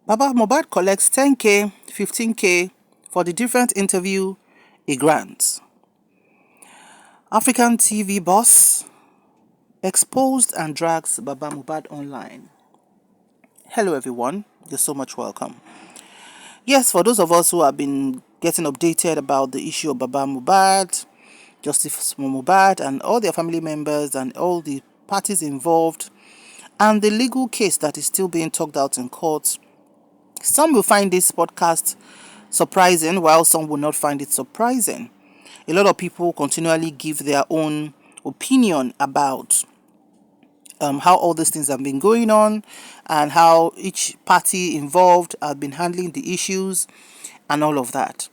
Baba Mohbad collects 10k, 15k for the different interview he grants. African TV boss exposed and drags Baba Mohbad online. Hello everyone, you're so much welcome. Yes, for those of us who have been getting updated about the issue of Baba Mohbad, Justice for Mohbad and all their family members and all the parties involved and the legal case that is still being talked out in court, some will find this podcast surprising while some will not find it surprising. A lot of people continually give their own opinion about how all these things have been going on and how each party involved have been handling the issues and all of that.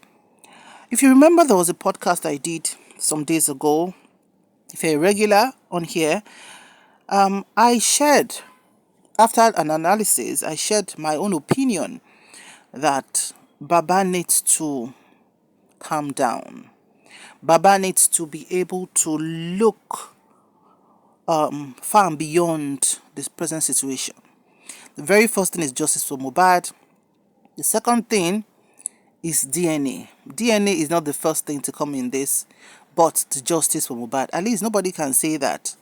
If you remember, there was a podcast I did some days ago. If you're a regular on here, I shared, after an analysis, I shared my own opinion that Baba needs to calm down. Baba needs to be able to look far and beyond this present situation. The very first thing is justice for Mohbad. The second thing is DNA. DNA is not the first thing to come in this, but the justice for Mohbad. At least nobody can say that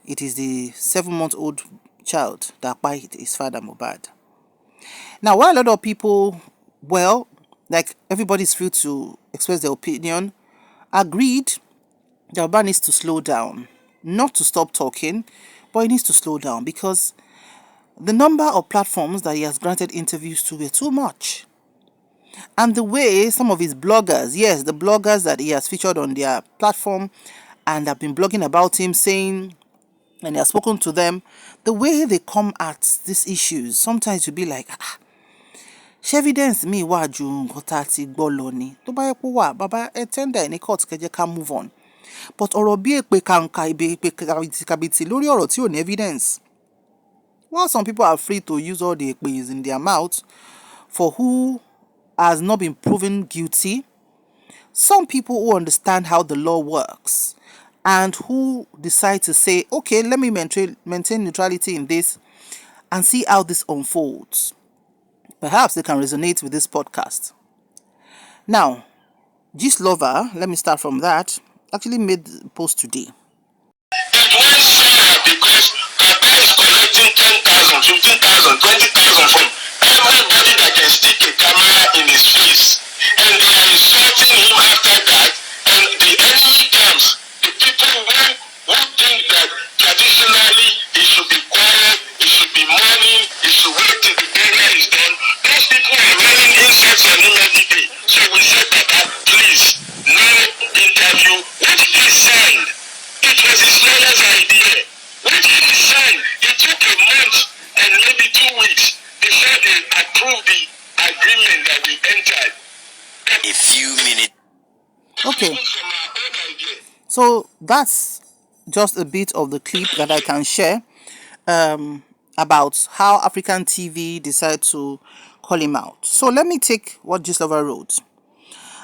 it is the 7-month-old child that bite his father Mohbad. Now, while a lot of people, like everybody's free to express their opinion, agreed that Baba needs to slow down. Not to stop talking, but he needs to slow down because the number of platforms that he has granted interviews to were too much. And the way some of his bloggers, yes, the bloggers that he has featured on their platform and have been blogging about him, saying, and he has spoken to them, the way they come at these issues, sometimes you'll be like, ṣé evidence mi wà ju nǹkan tá a ti gbọ́ lọ ni? Tó bá yẹ kó wà, bàbá ẹ tender ní court kẹ́ jẹ́ ká move on. But ọ̀rọ̀ bí èpè kàǹkà èpè kàbìtì lórí ọ̀rọ̀ tí ò ní evidence. While some people are free to use all the èpè in their mouth for who has not been proven guilty, some people who understand how the law works and who decide to say, okay, let me maintain neutrality in this and see how this unfolds. Perhaps they can resonate with this podcast. Now, Gist Lover, let me start from that, actually made the post today. Because Baba is collecting 10,000, 15,000, 20,000 from everybody that can stick a camera in his face. And they are insulting him after that. And the enemy comes. The people who think that traditionally he should be quiet, he should be mourning, he should wait till the burial is done. Those people are running insults on him every day. So we said, Baba, please, no interview. What did he send? It was his lawyer's idea. What did he sign? It took a month and maybe 2 weeks before they approved the agreement that we entered. A few minutes. Okay. So that's just a bit of the clip that I can share about how African TV decided to call him out. So let me take what Gist Lover wrote.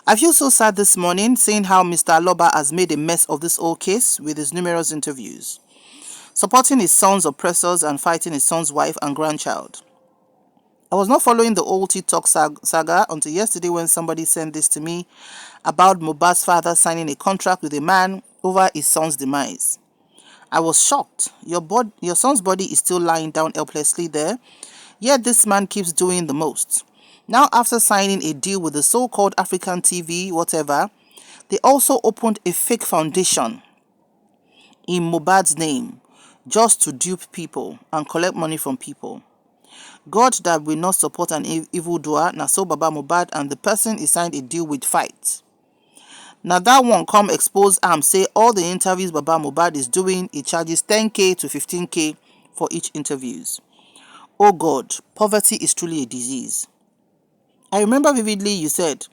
I feel so sad this morning seeing how Mr. Aloba has made a mess of this whole case with his numerous interviews, supporting his son's oppressors and fighting his son's wife and grandchild. I was not following the old TikTok saga until yesterday when somebody sent this to me about Mohbad's father signing a contract with a man over his son's demise. I was shocked. Your son's body is still lying down helplessly there, yet this man keeps doing the most. Now, after signing a deal with the so-called African TV, whatever, they also opened a fake foundation in Mohbad's name just to dupe people and collect money from people. God that will not support an evildoer, na so Baba Mohbad and the person he signed a deal with fight. Now that one come expose say all the interviews Baba Mohbad is doing, he charges 10k to 15k for each interviews. Oh God, poverty is truly a disease. I remember vividly you said,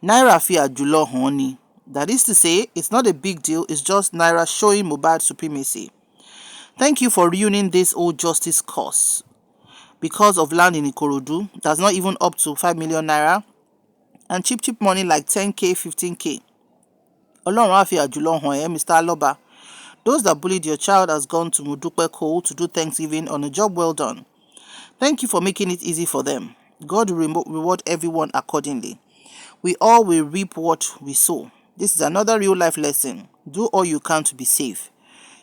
Naira fi ajulo honey. That is to say, it's not a big deal, it's just Naira showing Mohbad supremacy. Thank you for ruining this old justice cause. Because of land in Ikorodu, that's not even up to 5 million naira, and cheap money like 10k, 15k. Ọlọ́run á fi àjùlọ hàn ẹ́, Mr. Aloba. Those that bullied your child has gone to Modupe Coal to do Thanksgiving on a job well done. Thank you for making it easy for them. God will reward everyone accordingly. We all will reap what we sow. This is another real life lesson. Do all you can to be safe.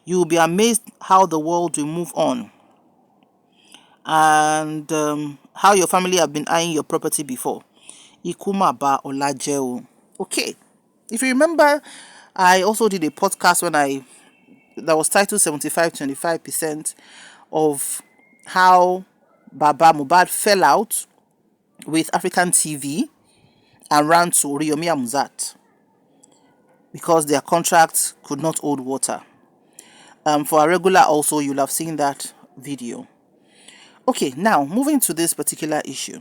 You will be amazed how the world will move on, and how your family have been eyeing your property before. Ikuma ba olajeo. Okay. If you remember, I also did a podcast that was titled 75-25% of how Baba Mohbad fell out with African TV and ran to Oriyomi Amuzat because their contract could not hold water. For a regular also, you'll have seen that video. Okay, now moving to this particular issue.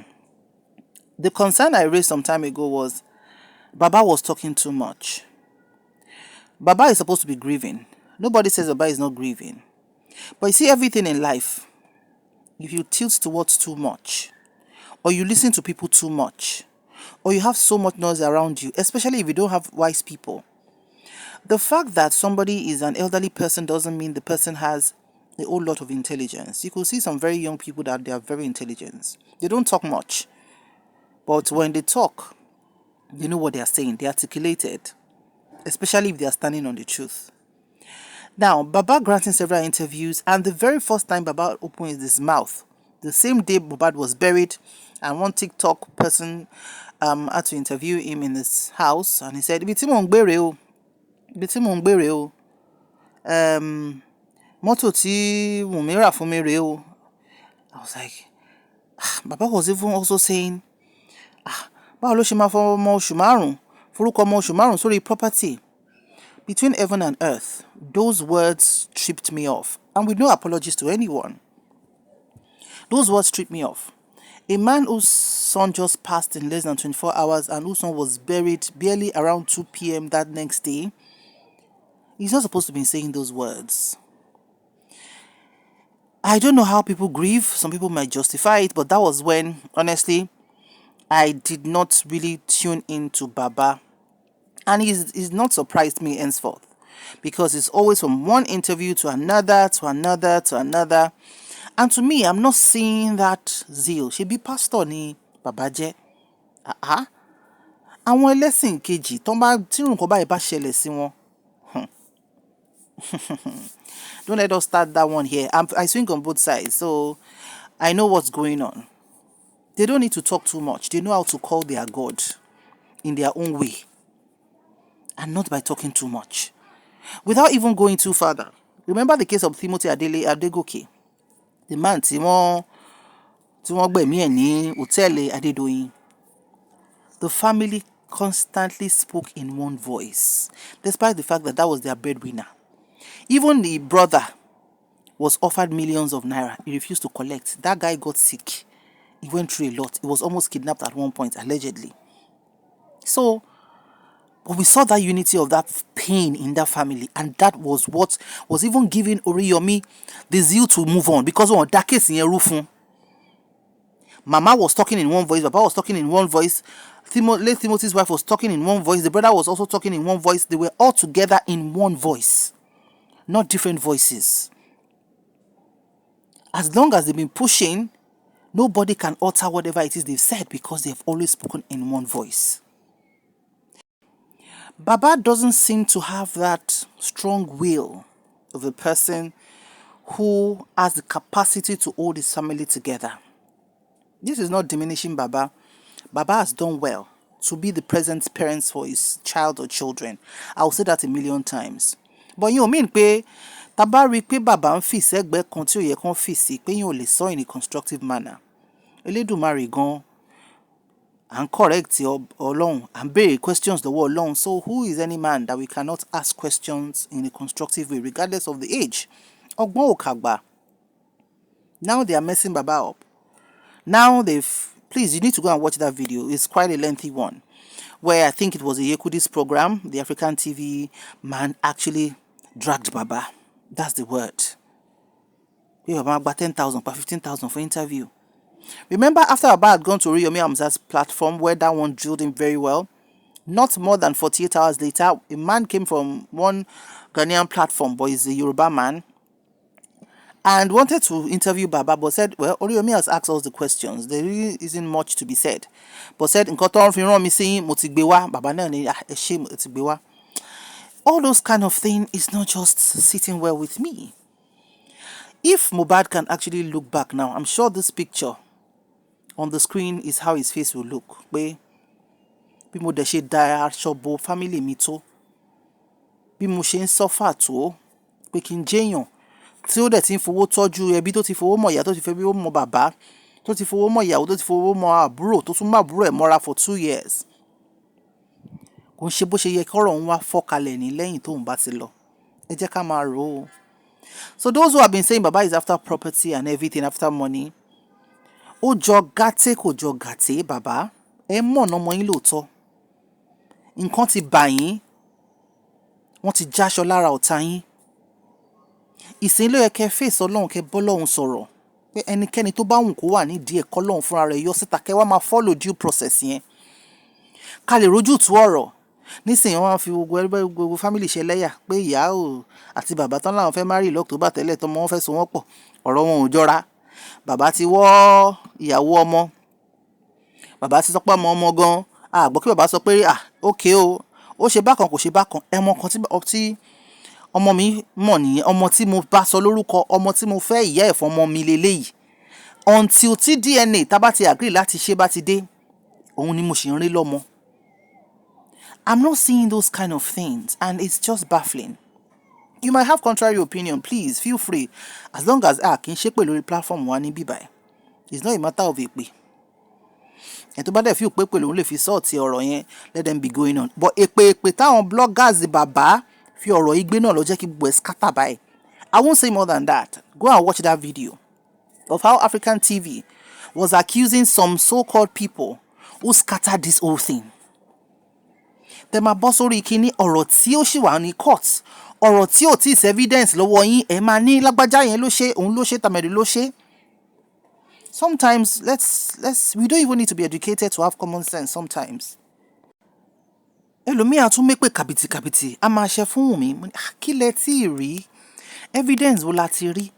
The concern I raised some time ago was Baba was talking too much. Baba is supposed to be grieving. Nobody says Baba is not grieving. But you see, everything in life, if you tilt towards too much, or you listen to people too much, or you have so much noise around you, especially if you don't have wise people, the fact that somebody is an elderly person doesn't mean the person has a whole lot of intelligence. You could see some very young people that they are very intelligent. They don't talk much, but when they talk, they know what they are saying. They articulate it, especially if they are standing on the truth. Now, Baba granting several interviews, and the very first time Baba opened his mouth, the same day Mohbad was buried, and one TikTok person had to interview him in his house, and he said, "Ibi tí mò ń gbé rèé o, ibi tí mò ń gbé rèé o, mọ́tò tí Wùnmí rà fún mi rèé o." I was like, Baba was even also saying, báwo ló ṣe máa fọ ọmọ oṣù márùn-ún, forúkọ ọmọ oṣù márùn-ún sórí property? Between heaven and earth, those words tripped me off. And with no apologies to anyone. Those words tripped me off. A man whose son just passed in less than 24 hours and whose son was buried barely around 2 p.m. that next day, he's not supposed to be saying those words. I don't know how people grieve. Some people might justify it, but that was when, honestly, I did not really tune into Baba. And he's not surprised me henceforth, because it's always from one interview to another, to another, to another. And to me, I'm not seeing that zeal. She be pastor ni Baba jẹ́. Àwọn ẹlẹ́sìn kejì tí nǹkan báyìí bá ṣẹlẹ̀ sí wọn. Don't let us start that one here. I swing on both sides, so I know what's going on. They don't need to talk too much. They know how to call their God in their own way, and not by talking too much. Without even going too further, remember the case of Timothy Adegoke, the man tí wọ́n gbẹ̀mí ẹ̀ ní hòtẹ́ẹ̀lì Adédoyin. The family constantly spoke in one voice, despite the fact that that was their breadwinner. Even the brother was offered millions of naira. He refused to collect. That guy got sick. He went through a lot. He was almost kidnapped at one point, allegedly. So, but we saw that unity of that pain in that family, and that was what was even giving Oriyomi the zeal to move on, because on that case in Yerufun, Mama was talking in one voice, Baba was talking in one voice, late Timothy's wife was talking in one voice, the brother was also talking in one voice. They were all together in one voice, not different voices. As long as they've been pushing, nobody can alter whatever it is they've said, because they've always spoken in one voice. Baba doesn't seem to have that strong will of a person who has the capacity to hold his family together. This is not diminishing Baba. Baba has done well to be the present parents for his child or children. I'll say that a million times. But you mean pé tá bá rí pé bàbá ń fì sẹ́gbẹ́ kan tí ò yẹ kán fì sí, pé yín ò lè sọ in a constructive manner. Elédùmarè gan à ń correct Ọlọ́run, à ń béèrè questions lọ́wọ́ Ọlọ́run. So who is any man that we cannot ask questions in a constructive way, regardless of the age? Ọgbọ́n ò kàgbà. Now they are messing Baba up. Now please, you need to go and watch that video. It's quite a lengthy one, where I think it was a Yekudi's program. The African TV man actually dragged Baba. That's the word. We have about 10,000, 15,000 for interview. Remember, after Baba had gone to Oriyomi Hamzat's platform, where that one drilled him very well, not more than 48 hours later, a man came from one Ghanaian platform, but he's a Yoruba man, and wanted to interview Baba, but said, well, Oriyomi has asked us the questions. There really isn't much to be said. But said, nǹkan tó ń fi rán mi sí mo ti gbé wá, Baba náà ni ẹ ṣé mo ti gbé wá. All those kind of thing is not just sitting well with me. If Mohbad can actually look back now, I'm sure this picture on the screen is how his face will look. Pé bí mo dẹ̀ ṣe da aṣọ bo family mi tó, bí mo ṣe ń suffer tó, pé kí n jẹ́yàn tí ó dẹ̀ ti ń fowó tọ́jú ẹbí, tó ti fowó mọ ìyá, tó ti fowó mọ bàbá, tó ti fowó mọ ìyàwó, tó ti fowó mọ àbúrò, tó tún mọ àbúrò ẹ̀ mọ́ra for 2 years. Kò ń ṣe bó ṣe yẹ kọ́rọ̀ ń wá fọ́kalẹ̀ ní lẹ́yìn tóun bá ti lọ. Ẹ jẹ́ ká máa rò ó. So those who have been saying Baba is after property and everything, after money, ó jọ gàtè kò jọ gàtè, Baba. Ẹ mọ̀ ọ̀nà ọmọ yín lóòótọ́. Nǹkan ti bà yín. Wọ́n ti jáṣọ lára ọ̀tá yín. Ìsìn ló yẹ kẹ́ fèsì Ọlọ́run, kẹ́ bọ́ Ọlọ́run sọ̀rọ̀. Pé ẹnikẹ́ni tó bá wùn kó wà nídìí ẹ̀kọ́ Ọlọ́run fúnra rẹ̀ yọ síta, kẹ́ wá máa follow due process yẹn. Ká lè rójú tú ọ̀rọ̀. Nísìnyí wọ́n fi gbogbo family ṣe lẹ́yà pé ìyá ò àti bàbá tán láwọn fẹ́ marry l'October tẹ́lẹ̀ tọmọ wọn fẹ́ so wọ́n pọ̀. Ọ̀rọ̀ wọn ò jọra. Bàbá ti wọ́ ìyàwó ọmọ. Bàbá ti sọ pé ọmọ gan. Gbọ́ kí bàbá sọ pé okay o, ó ṣe bákan kò ṣe bákan. Ẹmọ kan tí ọmọ mi mọ̀ nìyẹn, ọmọ tí mo bá sọ lórúkọ, ọmọ tí mo fẹ́ ìyá ẹ̀ fún ọmọ mi leléyìí. Until tí DNA tá bá ti agree láti ṣe bá ti dé, òun ni mo ṣì ń rí lọ́mọ. I'm not seeing those kind of things, and it's just baffling. You might have contrary opinion, please feel free. As long as kì í ṣépè lórí platform wa ní bíbáyìí. It's not a matter of èpè. Ẹ̀ tó bá dẹ̀ fi òpè lòun lè fi sọ́ọ̀tì ọ̀rọ̀ yẹn, let them be going on. But èpè táwọn bloggers Bàbá fi ọ̀rọ̀ igbe náà lọ jẹ́ kí gbogbo ẹ̀ scatter by. I won't say more than that. Go and watch that video of how African TV was accusing some so-called people who scattered this whole thing. Tẹ́ máa bọ́ sórí kíní ọ̀rọ̀ tí ó ṣì wà ní court, ọ̀rọ̀ tí ò tí ì evidence lọ́wọ́ yín, ẹ máa ní lágbájá yẹn ló ṣe, òun ló ṣe, tàmẹ̀dù ló ṣe. Sometimes we don't even need to be educated to have common sense sometimes. Ẹlòmíà tún mépè kàbìtì a máa ṣe fún mi. Kí lẹ tí ì rí? Evidence wo la ti rí?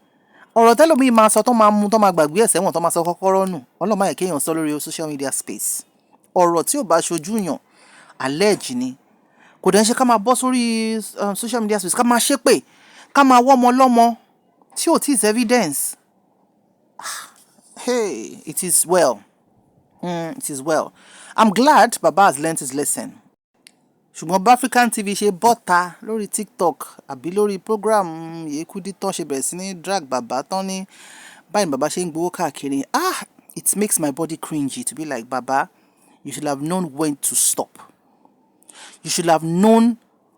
Ọ̀rọ̀ tẹ́lòmíì máa sọ tó máa mú tó máa gbàgbé ẹ̀sẹ̀ wọn tó máa sọ kọ́kọ́rọ́ nù. Ọlọ́run má yẹ kéèyàn sọ lórí social media space. Ọ̀rọ̀ tí ò bá ṣojú yàn, allege ni. Kò dẹ̀ ń ṣe ká máa bọ́ sórí social media space ká máa ṣépè, ká máa wọ́ ọmọ lọ́mọ tí ò tí ì evidence. Hey, it is well. It is well. I'm glad Baba has learnt his lesson. Ṣùgbọ́n bá African TV ṣe bọ́ta lórí TikTok àbí lórí program Yekudi tán ṣe bẹ̀rẹ̀ sí ní drag Baba tán ní báyìí Baba ṣe ń gbowó káàkiri. It makes my body cringy to be like, Baba, you should have known when to stop. You should have known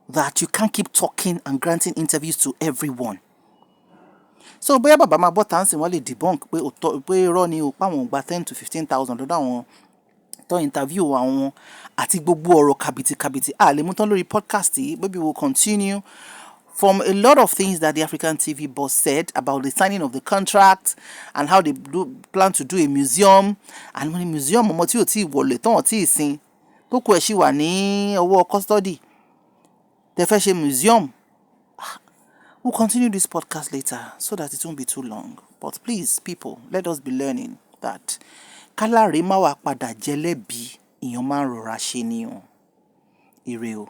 that you can't keep talking and granting interviews to everyone. So bóyá Baba máa bọ́ta ń sìn wọ́n lè debunk pé irọ́ ni o, páwọn gba 10,000 to 15,000 lọ́dọ̀ àwọn tó interview àwọn àti gbogbo ọ̀rọ̀ kàbìtì lè mú tán lórí podcast yìí. Maybe we'll continue from a lot of things that the African TV boss said about the signing of the contract and how they plan to do a museum. And when a museum ọmọ tí ò tí ì wọlé tán ò tí ì sin tó kù ẹ̀ ṣì wà ní ọwọ́ custody tẹ́ fẹ́ ṣe museum. We'll continue this podcast later so that it won't be too long. But please, people, let us be learning that kálárè má wá padà jẹlẹ́bi, ìyàn máa ń rọra ṣe ni o. Ire o.